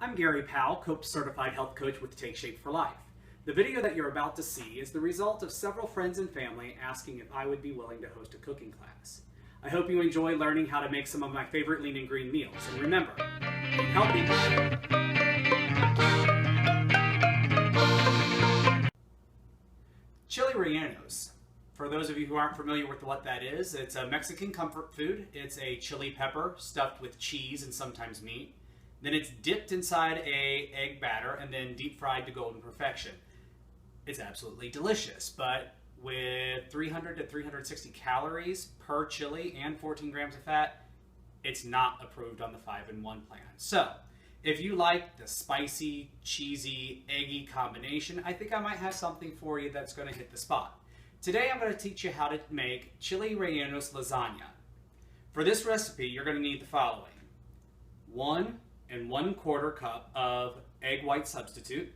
I'm Gary Powell, Coach Certified Health Coach with Take Shape for Life. The video that you're about to see is the result of several friends and family asking if I would be willing to host a cooking class. I hope you enjoy learning how to make some of my favorite lean and green meals. And remember, eat healthy. Chili rellenos. For those of you who aren't familiar with what that is, it's a Mexican comfort food. It's a chili pepper stuffed with cheese and sometimes meat. Then it's dipped inside a egg batter and then deep fried to golden perfection. It's absolutely delicious, but with 300 to 360 calories per chili and 14 grams of fat, it's not approved on the 5-in-1 plan. So, if you like the spicy, cheesy, eggy combination, I think I might have something for you that's going to hit the spot. Today I'm going to teach you how to make chili rellenos lasagna. For this recipe, you're going to need the following: 1 1/4 cup of egg white substitute,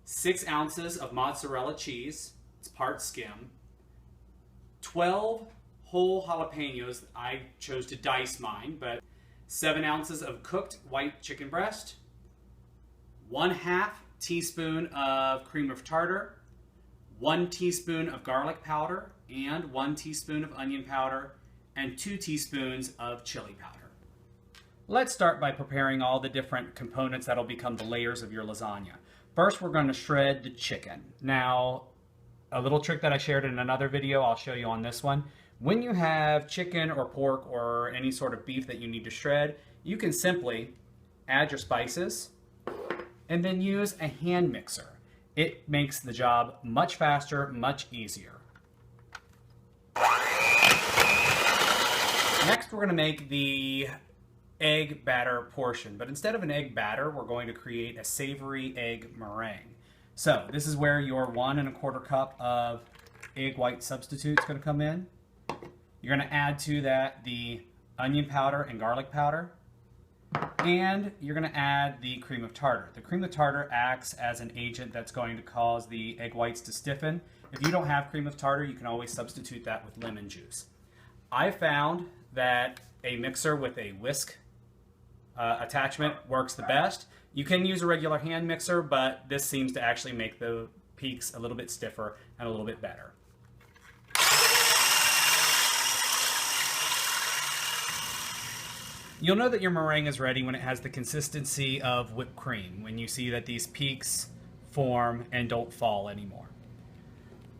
6 ounces of mozzarella cheese, it's part-skim, 12 whole jalapenos, I chose to dice mine, but 7 ounces of cooked white chicken breast, 1/2 teaspoon of cream of tartar, 1 teaspoon of garlic powder, and 1 teaspoon of onion powder, and 2 teaspoons of chili powder. Let's start by preparing all the different components that'll become the layers of your lasagna. First, we're going to shred the chicken. Now, a little trick that I shared in another video, I'll show you on this one. When you have chicken or pork or any sort of beef that you need to shred, you can simply add your spices and then use a hand mixer. It makes the job much faster, much easier. Next, we're going to make the egg batter portion, but instead of an egg batter, we're going to create a savory egg meringue. So this is where your 1 1/4 cup of egg white substitute is going to come in. You're going to add to that the onion powder and garlic powder, and you're going to add the cream of tartar. The cream of tartar acts as an agent that's going to cause the egg whites to stiffen. If you don't have cream of tartar, you can always substitute that with lemon juice. I found that a mixer with a whisk attachment works the best. You can use a regular hand mixer, but this seems to actually make the peaks a little bit stiffer and a little bit better. You'll know that your meringue is ready when it has the consistency of whipped cream, when you see that these peaks form and don't fall anymore.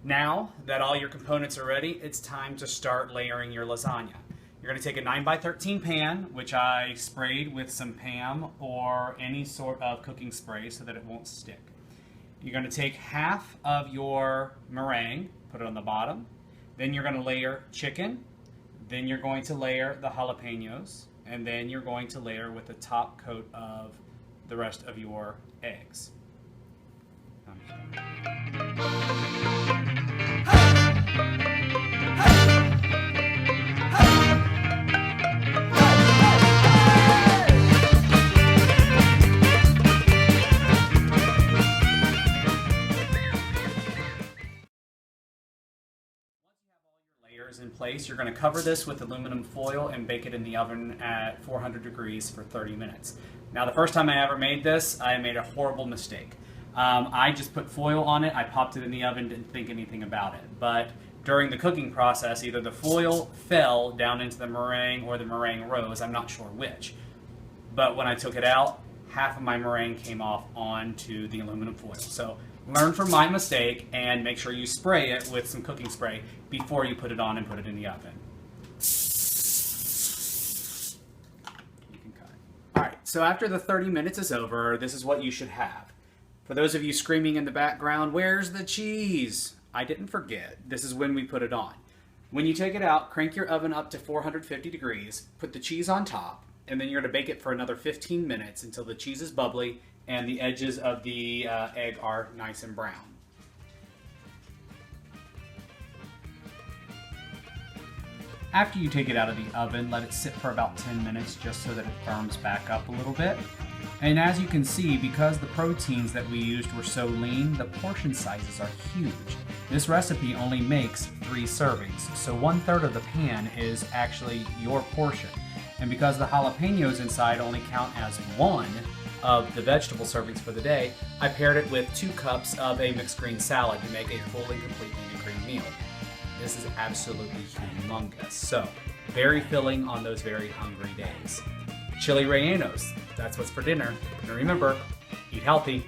Now that all your components are ready, it's time to start layering your lasagna. You're going to take a 9x13 pan, which I sprayed with some Pam or any sort of cooking spray so that it won't stick. You're going to take half of your meringue, put it on the bottom. Then you're going to layer chicken. Then you're going to layer the jalapenos. And then you're going to layer with the top coat of the rest of your eggs. In place, you're going to cover this with aluminum foil and bake it in the oven at 400 degrees for 30 minutes. Now, the first time I ever made this, I made a horrible mistake. I just put foil on it, I popped it in the oven, didn't think anything about it. But during the cooking process, either the foil fell down into the meringue or the meringue rose, I'm not sure which. But when I took it out, half of my meringue came off onto the aluminum foil. So learn from my mistake and make sure you spray it with some cooking spray before you put it on and put it in the oven. You can cut. Alright, so after the 30 minutes is over, this is what you should have. For those of you screaming in the background, where's the cheese? I didn't forget. This is when we put it on. When you take it out, crank your oven up to 450 degrees, put the cheese on top, and then you're going to bake it for another 15 minutes until the cheese is bubbly and the edges of the egg are nice and brown. After you take it out of the oven, let it sit for about 10 minutes just so that it firms back up a little bit. And as you can see, because the proteins that we used were so lean, the portion sizes are huge. This recipe only makes 3 servings, so 1/3 of the pan is actually your portion. And because the jalapenos inside only count as 1, of the vegetable servings for the day, I paired it with 2 cups of a mixed green salad to make a full and complete lean green meal. This is absolutely humongous. So, very filling on those very hungry days. Chili rellenos, that's what's for dinner. And remember, eat healthy.